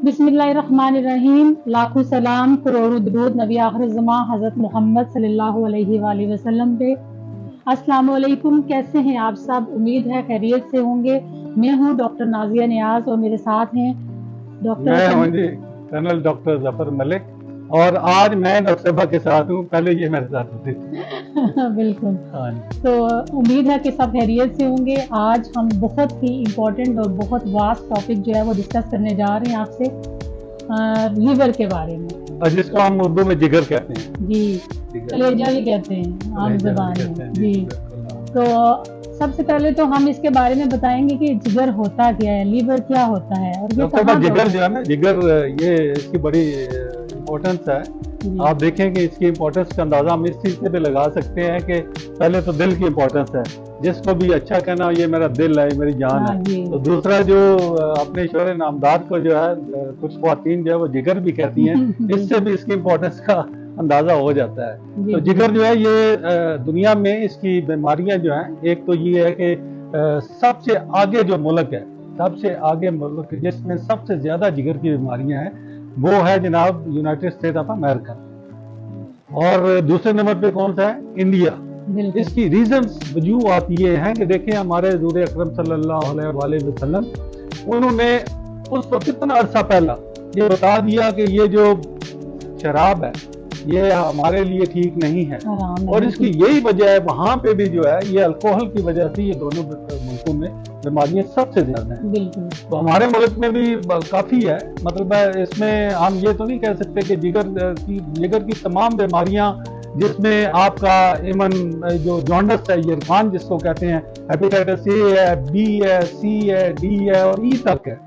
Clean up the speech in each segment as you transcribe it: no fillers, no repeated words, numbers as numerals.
बिस्मिल्लाहिर्रहमानिर्रहीम। लाखों सलाम करोड़ों दुरूद नबी आखिर ज़मां हज़रत मोहम्मद सल्लल्लाहु अलैहि वसल्लम पे। अस्सलाम वालेकुम, कैसे हैं आप सब? उम्मीद है खैरियत से होंगे। मैं हूँ डॉक्टर नाजिया नियाज और मेरे साथ हैं मैं डॉक्टर हूं जी कर्नल डॉक्टर जफर मलिक और आज मैं डॉक्टर साहबा के साथ हूँ। पहले ये मेरे साथ होती थी। बिल्कुल। हाँ जी। तो उम्मीद है कि सब खैरियत से होंगे। आज हम बहुत ही इम्पोर्टेंट और बहुत वास्ट टॉपिक जो है वो डिस्कस करने जा रहे हैं आपसे, लीवर के बारे में। और जिसको हम उर्दू में जिगर कहते हैं। जी, जिगर। कलेजा भी कहते हैं आम कलेजा भी ज़बान कहते में। हैं, जी, बिल्कुल, हाँ। तो सबसे पहले तो हम इसके बारे में बताएंगे कि जिगर होता क्या है, लीवर क्या होता है और ये डॉक्टर साहबा, कहाँ पे जिगर होता जो है ना, जिगर ये इसकी बड़ी इम्पोर्टेंस है। जी, आप देखें कि इसकी इम्पोर्टेंस का अंदाजा हम इस चीज से भी लगा सकते हैं कि पहले तो दिल की इम्पोर्टेंस है। जिसको भी अच्छा कहना ये मेरा दिल है, ये मेरी जान हाँ है। जी। तो दूसरा जो अपने शोहर नामदार को जो है कुछ ख्वातीन जो है वो जिगर भी कहती हैं। इससे भी इसकी इम्पोर्टेंस का अंदाजा हो जाता है। जी, तो जी, जिगर जो है ये दुनिया में इसकी बीमारियां जो हैं, एक तो ये है कि सबसे आगे जो मुल्क है, सबसे आगे मुल्क जिसमें सबसे ज्यादा जिगर की बीमारियां हैं वो है जनाब यूनाइटेड स्टेट ऑफ अमेरिका। और दूसरे नंबर पे कौन सा है? इंडिया। बिल्कुल। इसकी रीजंस वजूहत ये हैं कि देखें हमारे हुजूर अकरम सल्लल्लाहु अलैहि वसल्लम उन्होंने उस वक्त कितना अरसा पहला ये बता दिया कि ये जो शराब है ये हमारे लिए ठीक नहीं है। आराम है, और इसकी बिल्कुल। यही वजह है, वहां पे भी जो है ये अल्कोहल की वजह से ये दोनों मुल्कों में बीमारियां सबसे ज्यादा हैं। बिल्कुल। तो हमारे मुल्क में भी काफी है। मतलब इसमें हम ये तो नहीं कह सकते कि जिगर की तमाम बीमारियां जिसमें आपका इवन जो जॉन्डिस है, यरकान जिसको कहते हैं, हेपेटाइटिस ए है, बी है, सी है, डी है और ई तक है।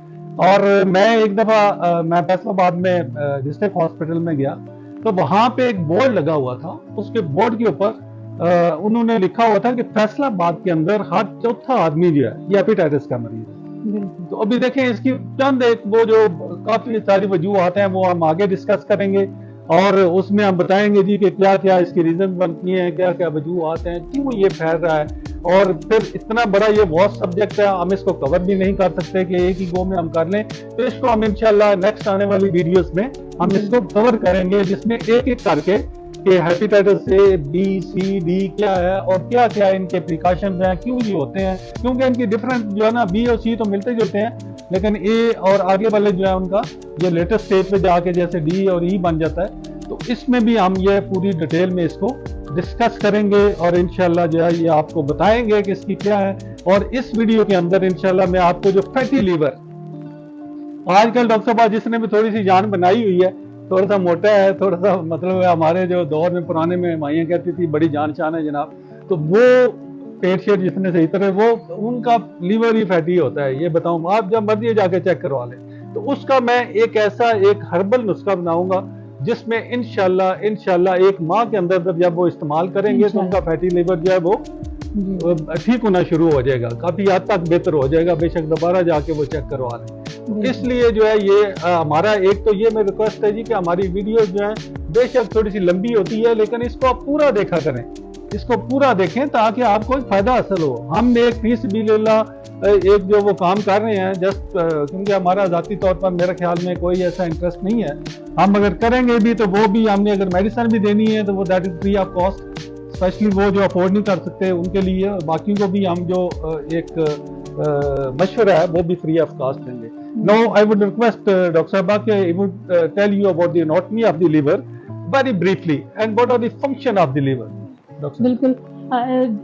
और मैं एक दफा मैं फैसलाबाद में डिस्ट्रिक्ट हॉस्पिटल में गया तो वहां पे एक बोर्ड लगा हुआ था। उसके बोर्ड के ऊपर उन्होंने लिखा हुआ था कि फैसलाबाद के अंदर हर चौथा आदमी जो है ये हेपेटाइटिस का मरीज है। बिल्कुल। तो अभी देखें इसकी चंद एक वो जो काफी सारी वजूहत हैं वो हम आगे डिस्कस करेंगे और उसमें हम बताएंगे जी कि क्या क्या इसकी रीजन बनती हैं, क्या क्या वजूहत हैं, क्यों ये फैल रहा है। और फिर इतना बड़ा ये वास्ट सब्जेक्ट है, हम इसको कवर भी नहीं कर सकते कि एक ही गो में हम कर लें। तो इसको हम इंशाल्लाह नेक्स्ट आने वाली वीडियोस में हम इसको कवर करेंगे, जिसमें एक एक करके कि hepatitis A, B, C, D क्या है और क्या क्या इनके प्रिकॉशंस हैं, क्यों ये होते हैं। क्योंकि इनकी डिफरेंट जो है ना, बी और सी तो मिलते जुलते हैं लेकिन ए और आगे वाले जो है उनका ये लेटेस्ट स्टेज पे जाके जैसे डी और ई बन जाता है। तो इसमें भी हम ये पूरी डिटेल में इसको डिस्कस करेंगे और इंशाल्लाह जो है ये आपको बताएंगे कि इसकी क्या है। और इस वीडियो के अंदर इंशाल्लाह मैं आपको जो फैटी लीवर, आजकल डॉक्टर साहब जिसने भी थोड़ी सी जान बनाई हुई है, थोड़ा सा मोटा है, थोड़ा सा मतलब हमारे जो दौर में पुराने में माइयाँ कहती थी बड़ी जान शान है जनाब, तो वो पेट शेट जितने सही तरह वो उनका लीवर ही फैटी होता है। ये बताऊं, आप जब मर्जी जाके चेक करवा लें। तो उसका मैं एक ऐसा एक हर्बल नुस्खा बनाऊंगा जिसमें इंशाल्लाह एक माह के अंदर जब वो इस्तेमाल करेंगे तो उनका फैटी लीवर जो है वो ठीक होना शुरू हो जाएगा, काफी हद तक बेहतर हो जाएगा। बेशक दोबारा जाके वो चेक करवा लें। इसलिए जो है ये हमारा एक तो ये मेरी रिक्वेस्ट है जी कि हमारी वीडियो जो है बेशक थोड़ी सी लंबी होती है लेकिन इसको आप पूरा देखा करें, इसको पूरा देखें ताकि आपको फायदा हासिल हो। हम एक फीस भी एक जो वो काम कर रहे हैं जस्ट क्योंकि हमारा जाती तौर पर मेरे ख्याल में कोई ऐसा इंटरेस्ट नहीं है। हम अगर करेंगे भी तो वो भी हमने अगर मेडिसिन भी देनी है तो वो that is free of cost, specially वो जो अफोर्ड नहीं कर सकते उनके लिए। बाकी को भी हम जो एक मशवरा है वो भी फ्री ऑफ कॉस्ट देंगे। Now I would request Dr. Sabak, he would tell you about the anatomy of the liver very briefly and what are the function of the liver. बिल्कुल।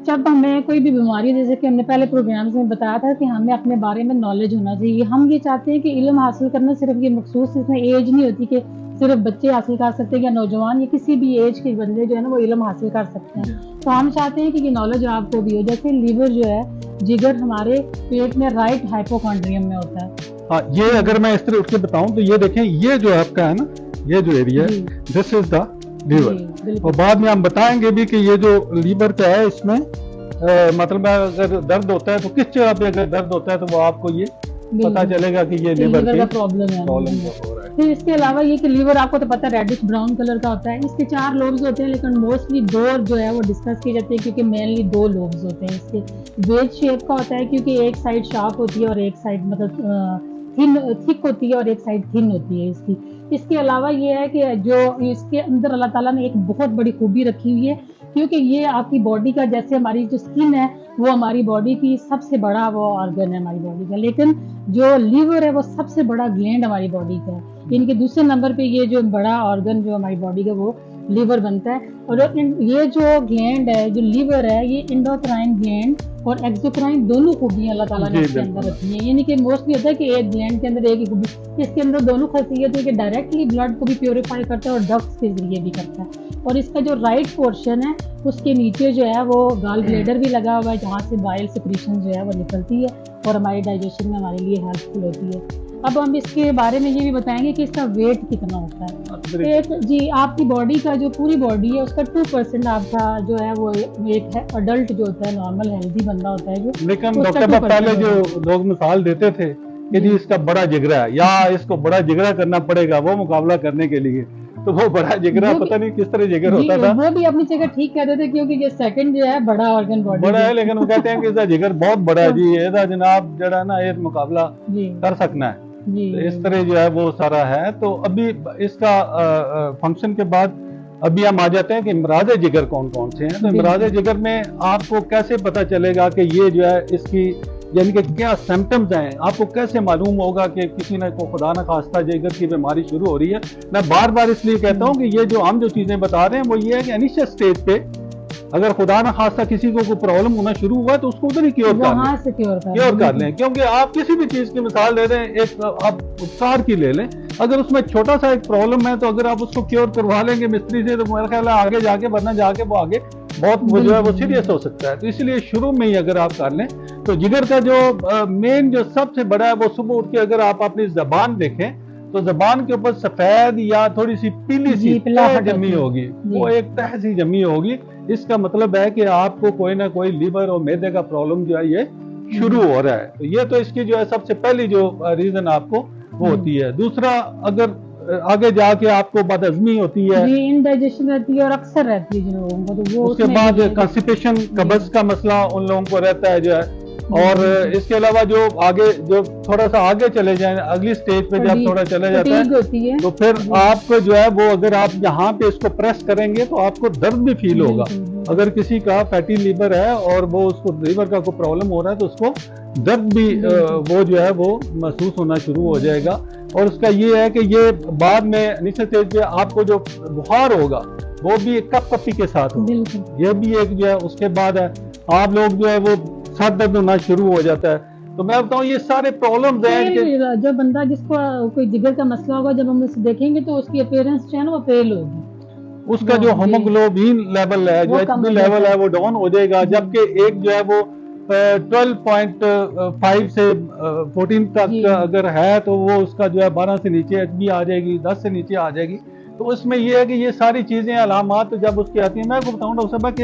जब हमें कोई भी बीमारी, जैसे कि हमने पहले प्रोग्राम्स में बताया था कि हमें अपने बारे में नॉलेज होना चाहिए। हम ये चाहते हैं कि इल्म हासिल करना सिर्फ ये मखसूस इसमें एज नहीं होती कि सिर्फ बच्चे हासिल कर सकते हैं या नौजवान, या किसी भी एज के बंदे जो है ना वो इल्म हासिल कर सकते हैं। तो हम चाहते हैं कि ये नॉलेज आपको भी हो। जैसे लीवर जो है, जिगर हमारे पेट में राइट हाइपोकॉन्ड्रियम में होता है। हाँ, ये अगर मैं इस तरह उठ के बताऊं तो ये देखें, ये जो आपका है ना, ये जो एरिया है दिस इज द लीवर। और बाद में हम बताएंगे भी कि ये जो लीवर का है इसमें मतलब अगर दर्द होता है तो किस जगह पे अगर दर्द होता है तो वो आपको ये पता चलेगा कि ये लीवर का प्रॉब्लम हो रहा है। फिर इसके अलावा ये कि लीवर आपको तो पता है रेडिश ब्राउन कलर का होता है। इसके 4 लोब्स होते हैं लेकिन मोस्टली 2 जो है वो डिस्कस की जाती है क्योंकि मेनली 2 लोब्स होते हैं। इसके वेज शेप का होता है क्योंकि एक साइड शार्प होती है और एक साइड मतलब थिक होती है और एक साइड थिन होती है इसकी। इसके अलावा ये है कि जो इसके अंदर अल्लाह ताला ने एक बहुत बड़ी खूबी रखी हुई है, क्योंकि ये आपकी बॉडी का, जैसे हमारी जो स्किन है वो हमारी बॉडी की सबसे बड़ा वो ऑर्गन है हमारी बॉडी का, लेकिन जो लीवर है वो सबसे बड़ा ग्लैंड हमारी बॉडी का है। इनके दूसरे नंबर पे ये जो बड़ा ऑर्गन जो हमारी बॉडी का वो लीवर बनता है। और ये जो ग्लैंड है, जो लीवर है, ये एंडोक्राइन ग्लैंड और एक्सोक्राइन दोनों खूबियां अल्लाह ताला ने इसके अंदर रखी हैं। यानी कि मोस्टली होता है कि एक ग्लैंड के अंदर एक ही खूबी, इसके अंदर दोनों खासियत है कि डायरेक्टली ब्लड को भी प्योरीफाई करता है और डक्ट्स के जरिए भी करता है। और इसका जो राइट पोर्शन है उसके नीचे जो है वो गॉल ब्लैडर भी लगा हुआ है, जहाँ से बाइल सिक्रीशन जो है वो निकलती है और हमारी डाइजेशन में हमारे लिए हेल्पफुल होती है। अब हम इसके बारे में ये भी बताएंगे कि इसका वेट कितना होता है। एक जी, आपकी बॉडी का जो पूरी बॉडी है उसका 2% आपका जो है वो एक है अडल्ट जो होता है, नॉर्मल हेल्दी बंदा होता है जो। लेकिन डॉक्टर साहब पहले जो लोग मिसाल देते थे कि जी इसका बड़ा जिगरा है या इसको बड़ा जिगरा करना पड़ेगा वो मुकाबला करने के लिए, तो वो बड़ा जिगरा पता नहीं किस तरह जिगर होता था। वो भी अपनी जगह ठीक कहते थे, क्योंकि ये सेकंड जो है बड़ा ऑर्गन बॉडी बड़ा है, लेकिन वो कहते हैं कि इसका जिगर बहुत बड़ा है जी, ਇਹਦਾ जनाब जरा ना ये मुकाबला कर सकना है। तो इस तरह जो है वो सारा है। तो अभी इसका फंक्शन के बाद अभी हम आ जाते हैं कि इमराज जिगर कौन कौन से हैं। तो इमराज जिगर में आपको कैसे पता चलेगा कि ये जो है इसकी यानी कि क्या सिम्टम्स हैं, आपको कैसे मालूम होगा कि किसी ने को खुदा न खास्ता जिगर की बीमारी शुरू हो रही है। मैं बार बार इसलिए कहता हूं कि ये जो हम जो चीजें बता रहे हैं वो ये है कि इनिशियल स्टेज पे अगर खुदा न खास्ता किसी को कोई प्रॉब्लम होना शुरू हुआ तो उसको उधर ही क्योर कर लें। क्योंकि आप किसी भी चीज की मिसाल दे दें, एक आप उपचार की ले लें, अगर उसमें छोटा सा एक प्रॉब्लम है तो अगर आप उसको क्योर करवा लेंगे मिस्त्री से, तो मेरा ख्याल है आगे जाके वरना जाके वो आगे बहुत वो जो है वो सीरियस हो सकता है। तो इसलिए शुरू में ही अगर आप कर लें तो जिगर का जो मेन जो सबसे बड़ा है वो सुबह उठ के अगर आप अपनी जबान देखें तो जबान के ऊपर सफेद या थोड़ी सी पीली सी तह जमी होगी, वो एक तह सी जमी होगी। इसका मतलब है कि आपको कोई ना कोई लीवर और मैदे का प्रॉब्लम जो है ये शुरू हो रहा है। तो ये तो इसकी जो है सबसे पहली जो रीजन आपको वो होती है। दूसरा, अगर आगे जाके आपको बदहजमी होती है, इंडाइजेशन रहती है और अक्सर रहती है जिन लोगों को, तो वो उसके बाद कॉन्स्टिपेशन कब्ज का मसला उन लोगों को रहता है जो है। और इसके अलावा जो आगे जो थोड़ा सा आगे चले जाए अगली स्टेज पे जब थोड़ा चले जाता है तो फिर आपको जो है वो अगर आप यहाँ पे इसको प्रेस करेंगे तो आपको दर्द भी फील होगा। अगर किसी का फैटी लीवर है और वो उसको लीवर का कोई प्रॉब्लम हो रहा है तो उसको दर्द भी वो जो है वो महसूस होना शुरू हो जाएगा। और उसका ये है कि ये बाद में नीचे स्टेज पे आपको जो बुखार होगा वो भी कपकपी के साथ होगा, ये भी एक जो है। उसके बाद है आप लोग जो है वो सर दर्द होना शुरू हो जाता है। तो मैं बताऊं ये सारे प्रॉब्लम्स हैं। जो बंदा जिसको कोई जिगर का मसला होगा जब हम उसे देखेंगे तो उसकी अपीयरेंस जो है ना वो पेल होगी, उसका जो हीमोग्लोबिन लेवल है, जो एचबी लेवल है वो डाउन हो जाएगा। जबकि एक जो है वो 12.5 से 14 तक अगर है तो वो उसका जो है 12 से नीचे एचबी आ जाएगी, 10 से नीचे आ जाएगी। तो उसमें ये है कि ये सारी चीजें अलामात जब उसकी आती हैं। मैं आपको बताऊं डॉक्टर साहब कि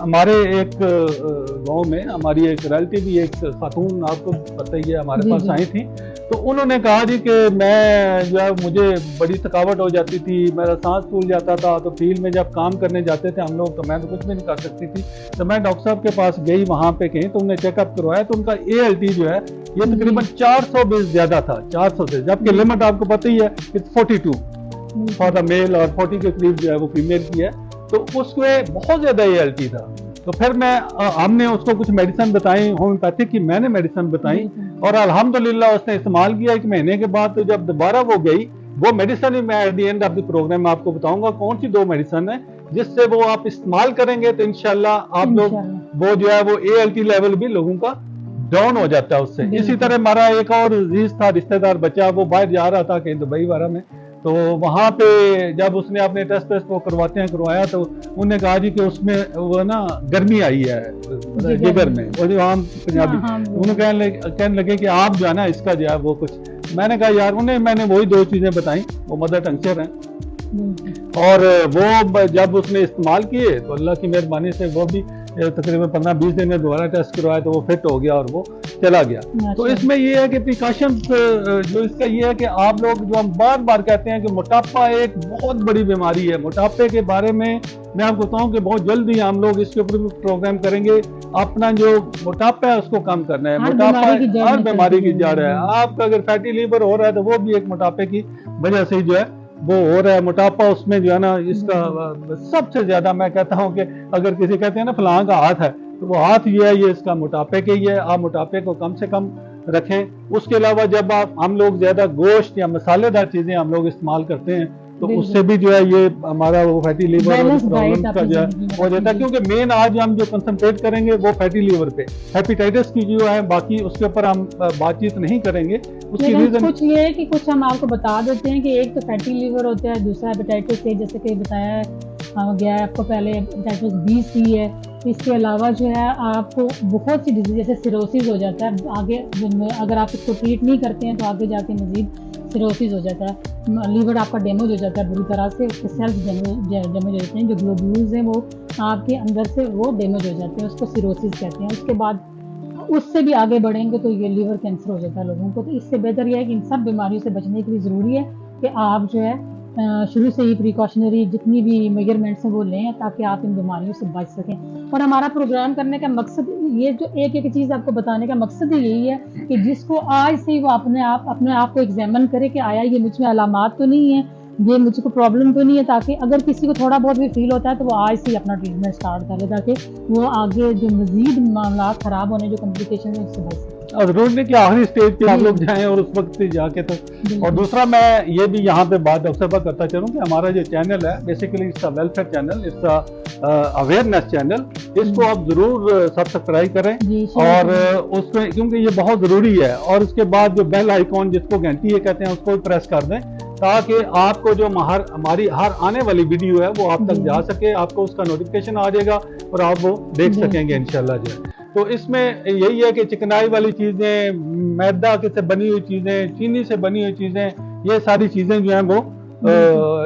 हमारे एक गांव में हमारी एक रिलेटिव भी एक खातून आपको पता ही है हमारे पास आई थी। तो उन्होंने कहा जी कि मैं जो है मुझे बड़ी थकावट हो जाती थी, मेरा सांस फूल जाता था। तो फील्ड में जब काम करने जाते थे हम लोग तो मैं तो कुछ भी नहीं कर सकती थी। तो मैं डॉक्टर साहब के पास गई, वहां पे गई तो उन्हें चेकअप करवाया तो उनका ALT जो है ये तकरीबन 400 बीस ज्यादा था, 400 से, जबकि लिमिट आपको पता ही है 42 फॉर द मेल और 40 के करीब जो है वो फीमेल की है। तो उसमें बहुत ज्यादा ALT था। तो फिर हमने उसको कुछ मेडिसिन बताई, होम्योपैथिक की मैंने मेडिसिन बताई और अल्हम्दुलिल्लाह उसने इस्तेमाल किया 1 महीने के बाद। तो जब दोबारा वो गई, वो मेडिसिन ही मैं at the end of the program में आपको बताऊंगा कौन सी 2 मेडिसिन है जिससे वो आप इस्तेमाल करेंगे तो इंशाल्लाह आप लोग वो जो है वो ALT लेवल भी लोगों का डाउन हो जाता है उससे। इसी तरह हमारा एक और अजीज था रिश्तेदार बच्चा, वो बाहर जा रहा था कहीं दुबई वगैरह में। तो वहां पे जब उसने अपने टेस्ट वो करवाया तो उन्होंने कहा जी कि उसमें वो ना गर्मी आई है जिगर में, वो जो आम पंजाबी उन्होंने कहने लगे कि आप जो है ना इसका जो है वो कुछ। मैंने कहा यार मैंने वही 2 चीजें बताई, वो मदर टंक्चर हैं और वो जब उसने इस्तेमाल किए तो अल्लाह की मेहरबानी से वो भी तकरीबन 15-20 दिन में दोबारा टेस्ट करवाया तो वो फिट हो गया और वो चला गया। तो इसमें ये है कि प्रिकॉशन जो इसका ये है कि आप लोग, जो हम बार बार कहते हैं कि मोटापा एक बहुत बड़ी बीमारी है, मोटापे के बारे में मैं आपको बताऊं कि बहुत जल्दी हम लोग इसके ऊपर भी प्रोग्राम करेंगे। अपना जो मोटापा है उसको कम करना है। मोटापा हर बीमारी की जड़ है। आपका अगर फैटी लीवर हो रहा है तो वो भी एक मोटापे की वजह से जो है वो हो रहा है। मोटापा उसमें जो है ना, इसका सबसे ज्यादा मैं कहता हूं कि अगर किसी कहते हैं ना फलां का हाथ है, तो वो हाथ ये है, ये इसका मोटापे के ही है। आप मोटापे को कम से कम रखें। उसके अलावा जब हम लोग ज्यादा गोश्त या मसालेदार चीजें हम लोग इस्तेमाल करते हैं तो उससे भी जो है ये हमारा वो फैटी लीवर और प्रॉब्लम का जो है हो जाता है। क्योंकि मेन आज हम जो कंसंट्रेट करेंगे वो फैटी लीवर पे, हेपेटाइटिस की जो है बाकी उसके ऊपर हम बातचीत नहीं करेंगे। उसकी रीजन कुछ ये है कि कुछ हम आपको बता देते हैं कि एक तो फैटी लीवर होता है, दूसरा हेपेटाइटिस है, जैसे कि बताया गया है आपको पहले, हेपेटाइटिस बी, सी है। इसके अलावा जो है आपको बहुत सी डिजीज जैसे सिरोसिस हो जाता है आगे, अगर आप इसको ट्रीट नहीं करते हैं तो आगे जाके मजीद सिरोसिस हो जाता है। लीवर आपका डैमेज हो जाता है बुरी तरह से, उसके सेल्स डैमेज हो जाते हैं, जो ग्लोब्यूल्स हैं वो आपके अंदर से वो डैमेज हो जाते हैं, उसको सिरोसिस कहते हैं। उसके बाद उससे भी आगे बढ़ेंगे तो ये लीवर कैंसर हो जाता है लोगों को। तो इससे बेहतर यह है कि इन सब बीमारियों से बचने के लिए ज़रूरी है कि आप जो है शुरू से ही प्रिकॉशनरी जितनी भी मेजरमेंट्स हैं वो लें ताकि आप इन बीमारियों से बच सकें। और हमारा प्रोग्राम करने का मकसद, ये जो एक एक चीज़ आपको बताने का मकसद ही यही है कि जिसको आज से ही वो अपने आप को एग्जामिन करे कि आया ये मुझ में अलामात तो नहीं है, ये मुझको प्रॉब्लम तो नहीं है, ताकि अगर किसी को थोड़ा बहुत भी फील होता है तो वो आज से ही अपना ट्रीटमेंट स्टार्ट करे ताकि वो आगे जो मजीद मामला ख़राब होने, जो कॉम्प्लिकेशन है, उससे बच सके। और जरूर नहीं कि आखिरी स्टेज पे आप लोग जाएं और उस वक्त से जाके तो। और दूसरा मैं ये भी यहाँ पे बात डॉक्टर साहब करता चलूँ कि हमारा जो चैनल है बेसिकली इसका वेलफेयर चैनल, इसका अवेयरनेस चैनल, इसको आप जरूर सब्सक्राइब करें और उसमें, क्योंकि ये बहुत जरूरी है। और उसके बाद जो बेल आइकॉन जिसको घंटी ये कहते हैं उसको भी प्रेस कर दें ताकि आपको जो हमारी हर आने वाली वीडियो है वो आप तक जा सके, आपको उसका नोटिफिकेशन आ जाएगा और आप वो देख सकेंगे इंशाल्लाह जो है। तो इसमें यही है कि चिकनाई वाली चीजें, मैदा से बनी हुई चीजें, चीनी से बनी हुई चीजें, ये सारी चीजें जो हैं वो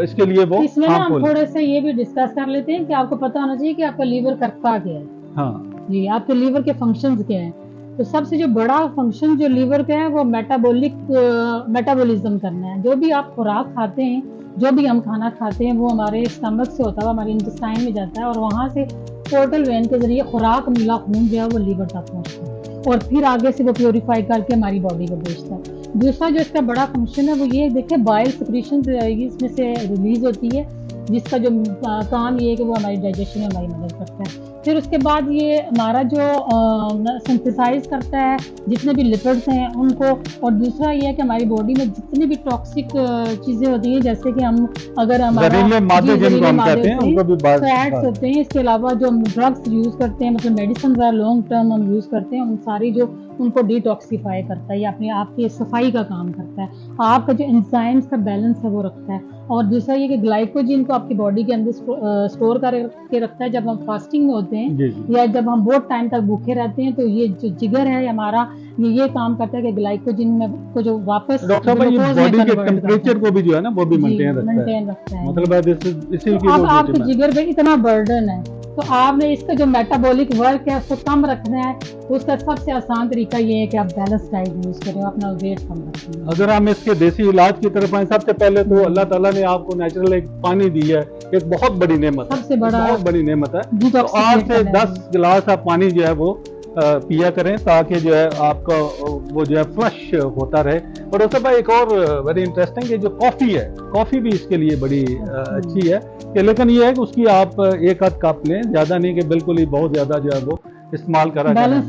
इसके लिए वो इसमें ना हम थोड़े से ये भी डिस्कस कर लेते हैं कि आपको पता होना चाहिए कि आपका लीवर करता क्या है। हाँ जी, आपके लीवर के फंक्शंस क्या हैं। तो सबसे जो बड़ा फंक्शन जो लीवर का है वो मेटाबॉलिज्म करना है। जो भी आप खुराक खाते हैं, जो भी हम खाना खाते हैं वो हमारे स्टमक से होता है, हमारे इंटेस्टाइन में जाता है और वहाँ से पोर्टल वेन के जरिए खुराक मिला खून जो है वो लीवर तक पहुँचता है और फिर आगे से वो प्योरीफाई करके हमारी बॉडी को भेजता है। दूसरा जो इसका बड़ा फंक्शन है वो ये देखिए, बाइल सिक्रीशन इसमें से रिलीज होती है, जिसका जो काम ये है कि वो हमारी डाइजेशन में हमारी मदद करता है। फिर उसके बाद ये हमारा जो सिंथेसाइज करता है जितने भी लिपिड्स हैं उनको। और दूसरा ये है कि हमारी बॉडी में जितनी भी टॉक्सिक चीज़ें होती हैं, जैसे कि हम अगर हमारा फैट्स होते हैं, इसके अलावा जो हम ड्रग्स यूज़ करते हैं, मतलब मेडिसिन लॉन्ग टर्म हम यूज़ करते हैं, उन सारी जो उनको डिटॉक्सिफाई करता है, या अपने आप की सफाई का काम करता है, आपका जो एंजाइम्स का बैलेंस है वो रखता है। और दूसरा ये कि ग्लाइकोजन को आपकी बॉडी के अंदर स्टोर करके रखता है जब हम फास्टिंग में होते हैं या जब हम बहुत टाइम तक भूखे रहते हैं। तो ये जो जिगर है हमारा, ये काम करता है कि ग्लाइकोजन में को जो वापस बॉडी के टेम्परेचर को भी जो है ना वो भी मेंटेन रखता है। मतलब अब आपके जिगर पे इतना बर्डन है तो आपने इसका जो मेटाबॉलिक वर्क है उसको कम रखना है। उसका सबसे आसान तरीका ये है कि आप बैलेंस डाइट यूज करें, अपना वेट कम रखें। अगर हम इसके देसी इलाज की तरफ आए, सबसे पहले तो अल्लाह ताला ने आपको नेचुरल एक पानी दी है, एक बहुत बड़ी नेमत, सबसे बड़ा बहुत बड़ी नेमत है। तो 8 से 10 गिलास आप पानी जो है वो पिया करें ताकि जो है आपका वो जो है फ्लश होता रहे। और उसके बाद एक और वेरी इंटरेस्टिंग, ये जो कॉफ़ी है, कॉफ़ी भी इसके लिए बड़ी अच्छी है कि, लेकिन ये है कि उसकी आप 1 आध कप लें, ज़्यादा नहीं कि बिल्कुल ही बहुत ज़्यादा जो है वो इस्तेमाल करा करें।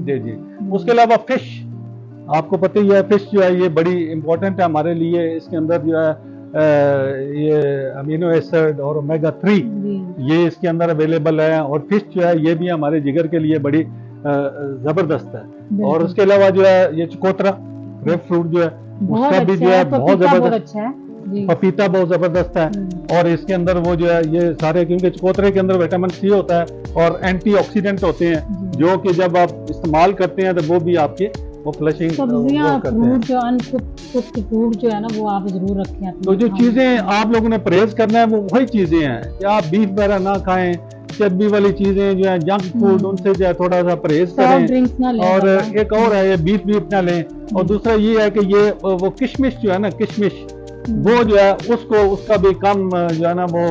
जी जी। उसके अलावा फिश, आपको पता ही है फिश जो है ये बड़ी इंपॉर्टेंट है हमारे लिए। इसके अंदर जो है ये अमीनो एसिड और ओमेगा 3 ये इसके अंदर अवेलेबल है। और फिश जो है ये भी हमारे जिगर के लिए बड़ी जबरदस्त है। और उसके अलावा जो है ये चकोतरा, ग्रेप फ्रूट जो है उसका भी जो है बहुत जबरदस्त है। पपीता बहुत जबरदस्त है। और इसके अंदर वो जो है ये सारे, क्योंकि चकोतरे के अंदर विटामिन सी होता है और एंटीऑक्सीडेंट होते हैं जो कि जब आप इस्तेमाल करते हैं तो वो भी आपके वो फ्लशिंग सब्जियां, फ्रूट जो अनकुक्ड फ्रूट जो है ना वो आप जरूर रखें। तो जो चीजें आप लोगों ने परहेज करना है वो वही चीजें हैं कि आप बीफ वगैरह ना खाएं चर्बी वाली चीजें जो है, जंक फूड, उनसे जो है थोड़ा सा परहेज सॉफ्ट करें। ड्रिंक्स ना लें और ज़्यादा। एक और है, ये बीफ बीफ ना लें। और दूसरा ये है कि ये वो किशमिश जो है ना, किशमिश वो जो है उसका भी कम जो है ना वो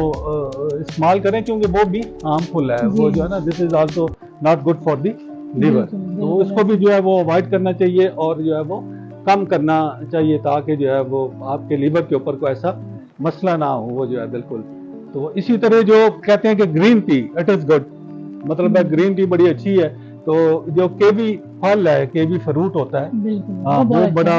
इस्तेमाल करें, क्योंकि वो भी हार्मफुल है। वो जो है ना, this is also not good for the liver. तो उसको भी जो है वो अवॉइड करना चाहिए और जो है वो कम करना चाहिए, ताकि जो है वो आपके लीवर के ऊपर कोई ऐसा मसला ना हो। वो जो है बिल्कुल। तो इसी तरह जो कहते हैं कि green tea it is good, मतलब है ग्रीन टी बड़ी अच्छी है। तो जो केवी फल है, केवी फ्रूट होता है, हाँ, वो बड़ा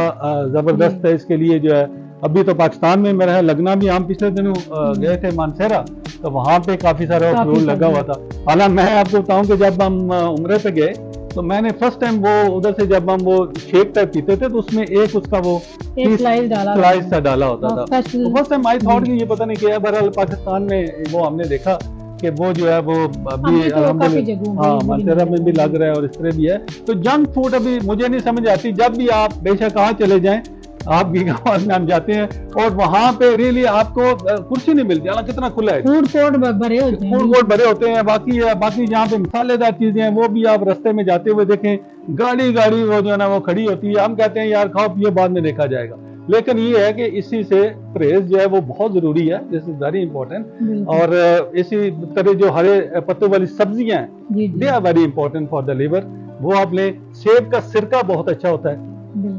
जबरदस्त है इसके लिए जो है। अभी तो पाकिस्तान में मेरा है लगना भी, हम पिछले दिनों गए थे मानसेरा, तो वहां पे काफी सारा फ्रूट लगा हुआ था। हालांकि मैं आपको बताऊं कि जब हम उम्रे पे गए तो मैंने फर्स्ट टाइम वो उधर से जब हम वो शेक टाइप पीते थे, तो उसमें एक उसका वो स्लाइस सा डाला होता था। तो फर्स्ट टाइम आई थॉट कि ये पता नहीं क्या है। बहरहाल पाकिस्तान में वो हमने देखा कि वो जो है वो अभी अल्हम्दुलिल्लाह हाँ मानसेरा में भी लग रहा है और इस तरह भी है। तो जंक फूड अभी मुझे नहीं समझ आती। जब भी आप बेशक कहाँ चले जाएं, आप गाँव में हम जाते हैं और वहां पे रियली आपको कुर्सी नहीं मिलती, हालांकि कितना खुला है, फूड कोर्ट भरे होते हैं, फूड कोर्ट भरे होते हैं। बाकी जहाँ पे मसालेदार चीजें हैं वो भी आप रास्ते में जाते हुए देखें, गाड़ी वो जो है ना वो खड़ी होती है। हम कहते हैं यार खाओ पियो बाद में देखा जाएगा, लेकिन ये है कि इसी से परहेज जो है वो बहुत जरूरी है। This is very important. और इसी तरह जो हरे पत्तों वाली सब्जियां हैं, they are very important for the liver. वो आप लें। सेब का सिरका बहुत अच्छा होता है,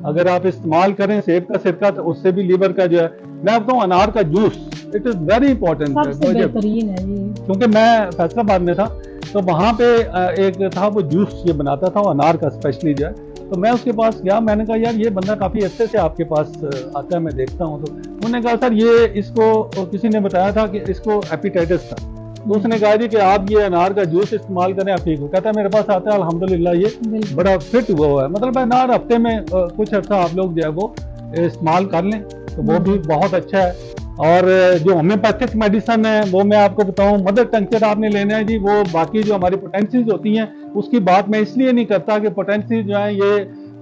अगर आप इस्तेमाल करें सेब का सिरका, तो उससे भी लीवर का जो है, मैं बताऊं अनार का juice it is very important, क्योंकि मैं फैसलाबाद में था तो वहां पे एक था वो जूस ये बनाता था, वो अनार का स्पेशली जो है। तो मैं उसके पास गया, मैंने कहा यार ये बंदा काफी अच्छे से आपके पास आता है, मैं देखता हूँ। तो उन्होंने कहा सर ये इसको किसी ने बताया था कि इसको एपिटाइटिस था, तो उसने कहा जी कि आप ये अनार का जूस इस्तेमाल करें, आप ठीक हो। कहता है मेरे पास आता है अल्हम्दुलिल्लाह, ये बड़ा फिट हुआ हुआ है। मतलब अनार हफ्ते में कुछ अर्सा आप लोग जो है वो इस्तेमाल कर लें तो वो भी बहुत अच्छा है। और जो होम्योपैथिक मेडिसिन है वो मैं आपको बताऊं, मदर टंक्चर आपने लेना है जी। वो बाकी जो हमारी पोटेंसीज होती हैं उसकी बात मैं इसलिए नहीं करता कि पोटेंसी जो है ये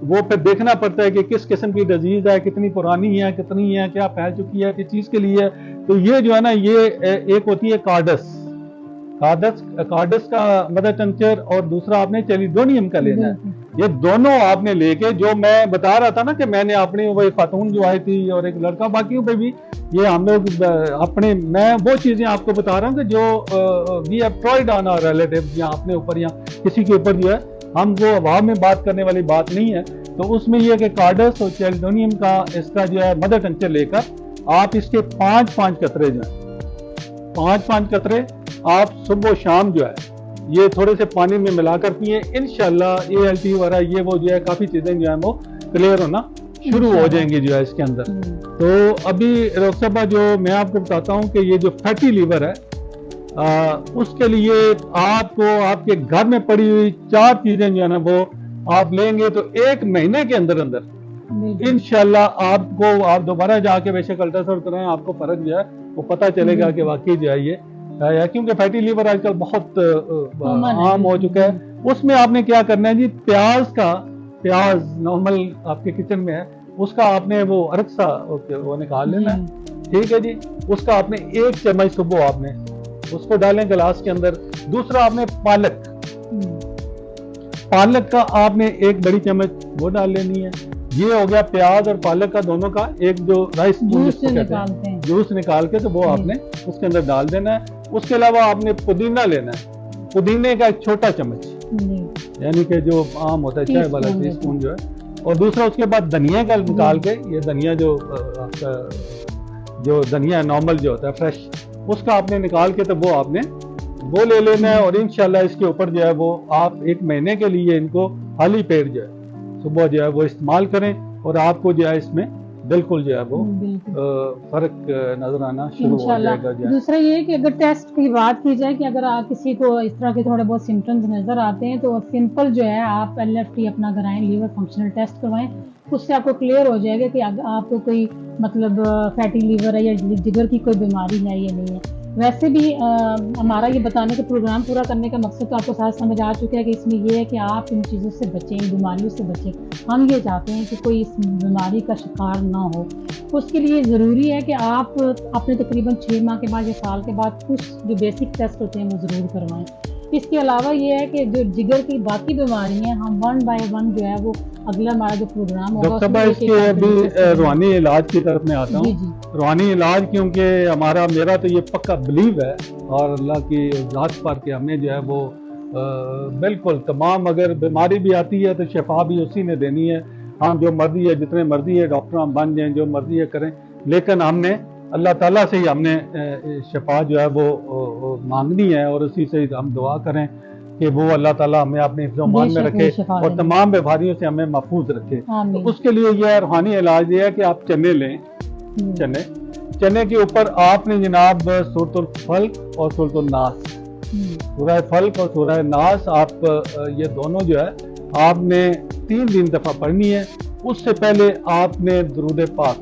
वो फिर देखना पड़ता है कि किस किस्म की डिजीज है, कितनी पुरानी है, कितनी है, क्या फैल चुकी है, किस चीज के लिए है। तो ये जो है ना, ये एक होती है कार्डस का मदर टंक्चर, और दूसरा आपने चेलिडोनियम का लेना है। ये दोनों आपने लेके, जो मैं बता रहा था ना कि मैंने अपनी वो एक खातून जो आई थी और एक लड़का, बाकियों पे भी ये हम लोग अपने, मैं वो चीजें आपको बता रहा हूँ कि जो we have tried on our relative, या अपने ऊपर या किसी के ऊपर जो है, हम वो हवा में बात करने वाली बात नहीं है। तो उसमें यह कि कार्डस और चेलिडोनियम का इसका जो है मदर टंक्चर लेकर आप इसके 5-5 कतरे जो है, 5-5 कतरे आप सुबह शाम जो है ये थोड़े से पानी में मिलाकर पिए। इंशाल्लाह ALT वगैरह ये वो जो है काफी चीजें जो है वो क्लियर होना शुरू हो जाएंगी जो है इसके अंदर। तो अभी डॉक्टर साहब जो मैं आपको बताता हूँ कि ये जो फैटी लीवर है उसके लिए आपको आपके घर में पड़ी हुई 4 चीजें जो है ना वो आप लेंगे तो 1 महीने के अंदर अंदर इंशाल्लाह आपको, आप दोबारा जाके बेशक अल्ट्रासाउंड कराएं, आपको फर्क जो है वो पता चलेगा कि वाकई जो है ये है। क्योंकि फैटी लीवर आजकल बहुत आम हो चुका है। उसमें आपने क्या करना है जी, प्याज नॉर्मल आपके किचन में है, उसका आपने वो अरसा वो निकाल लेना है, ठीक है जी। उसका आपने 1 चम्मच सुबह आपने उसको डालें गिलास के अंदर। दूसरा आपने पालक का आपने 1 बड़ी चम्मच वो डाल लेनी है। ये हो गया प्याज और पालक का दोनों का एक जो राइस जूस निकाल के तो वो आपने उसके अंदर डाल देना है। उसके अलावा आपने पुदीना लेना है, पुदीने का 1 छोटा चम्मच, यानी कि जो आम होता है चाय वाला टीस्पून जो है। और दूसरा उसके बाद धनिया का निकाल के, ये धनिया जो आपका जो धनिया नॉर्मल जो होता है फ्रेश, उसका आपने निकाल के तो वो आपने वो ले लेना है। और इंशाल्लाह इसके ऊपर जो है वो आप 1 महीने के लिए इनको खाली पेट जो है सुबह जो है वो इस्तेमाल करें, और आपको जो है इसमें बिल्कुल जो है वो फर्क नजर आना शुरू हो जाएगा। दूसरा ये है कि अगर टेस्ट की बात की जाए कि अगर आप किसी को इस तरह के थोड़े बहुत सिम्टम्स नजर आते हैं तो सिंपल जो है आप LFT अपना कराएं, लीवर फंक्शनल टेस्ट करवाएं, उससे आपको क्लियर हो जाएगा कि आपको कोई मतलब फैटी लीवर है या जिगर की कोई बीमारी है या नहीं है। वैसे भी हमारा ये बताने का प्रोग्राम पूरा करने का मकसद तो आपको साथ समझ आ चुका है कि इसमें ये है कि आप इन चीज़ों से बचें, इन बीमारियों से बचें। हम ये चाहते हैं कि कोई इस बीमारी का शिकार ना हो। उसके लिए ज़रूरी है कि आप अपने तकरीबन 6 माह के बाद या साल के बाद कुछ जो बेसिक टेस्ट होते हैं वो ज़रूर करवाएं। इसके अलावा ये है कि जो जिगर की बाकी बीमारियां हम 1 बाय 1 जो है वो अगला हमारा जो प्रोग्राम होगा डॉक्टर साहब इसके अभी रूहानी इलाज की तरफ में आता हूँ। रूहानी इलाज क्योंकि मेरा तो ये पक्का बिलीव है और अल्लाह की ज़ात पर कि हमें जो है वो बिल्कुल तमाम अगर बीमारी भी आती है तो शिफा भी उसी ने देनी है। हम जो मर्जी है जितने मर्जी है डॉक्टर हम बन जाएं, जो मर्जी है करें, लेकिन हमने अल्लाह ताला से ही हमने शिफा जो है वो मांगनी है और उसी से हम दुआ करें कि वो अल्लाह ताला हमें अपने हिफ्ज़-ओ-मान में रखे और तमाम बीमारियों से हमें महफूज रखे। तो उसके लिए यह रूहानी इलाज ये है कि आप चने लें, चने के ऊपर आपने जनाब सूरतुल फल्क और सूरतुल नास, सूरह फल्क और सूरह नास आप ये दोनों जो है आपने 3 दफा पढ़नी है। उससे पहले आपने दुरूद पाक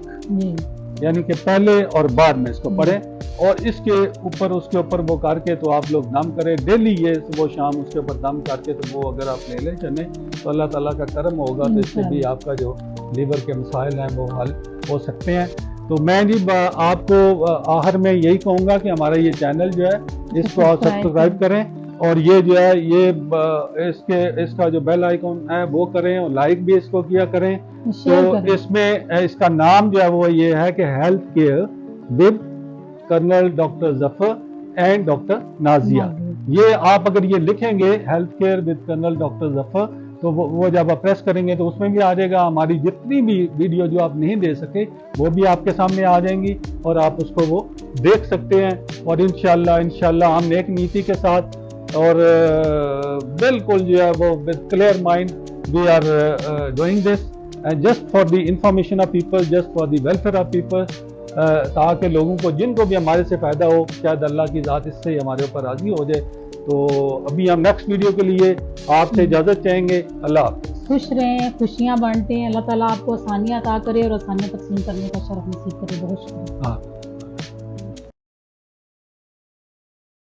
यानी कि पहले और बाद में इसको पढ़ें और इसके ऊपर उसके ऊपर वो करके तो आप लोग दम करें डेली, ये सुबह शाम उसके ऊपर दम करके तो वो अगर आप ले लें चने तो अल्लाह ताला का करम होगा तो इससे भी आपका जो लीवर के मसाइल हैं वो हल हो सकते हैं। तो मैं जी आपको आखिर में यही कहूँगा कि हमारा ये चैनल जो है इसको आप सब्सक्राइब करें और ये जो है ये इसका जो बेल आइकॉन है वो करें और लाइक भी इसको किया करें। तो इसमें इसका नाम जो है वो ये है कि health care with colonel doctor Zafar and doctor Nazia. ये आप अगर ये लिखेंगे health care with colonel doctor Zafar तो वो जब आप प्रेस करेंगे तो उसमें भी आ जाएगा। हमारी जितनी भी वीडियो जो आप नहीं दे सके वो भी आपके सामने आ जाएंगी और आप उसको वो देख सकते हैं। और इंशाल्लाह हम एक नीति के साथ और बिल्कुल जो है वो with clear mind we are doing this just for the information of people, just for the welfare of people, ताकि लोगों को जिनको भी हमारे से फ़ायदा हो, शायद अल्लाह की ज़ात इससे हमारे ऊपर राज़ी हो जाए। तो अभी हम नेक्स्ट वीडियो के लिए आपसे इजाज़त चाहेंगे। अल्लाह हाफ़िज़। खुश रहें, खुशियाँ बांटें, अल्लाह ताला आपको आसानियाँ अता करे और आसानियाँ तकसीम करने का शरफ नसीब करे। बहुत शुक्रिया।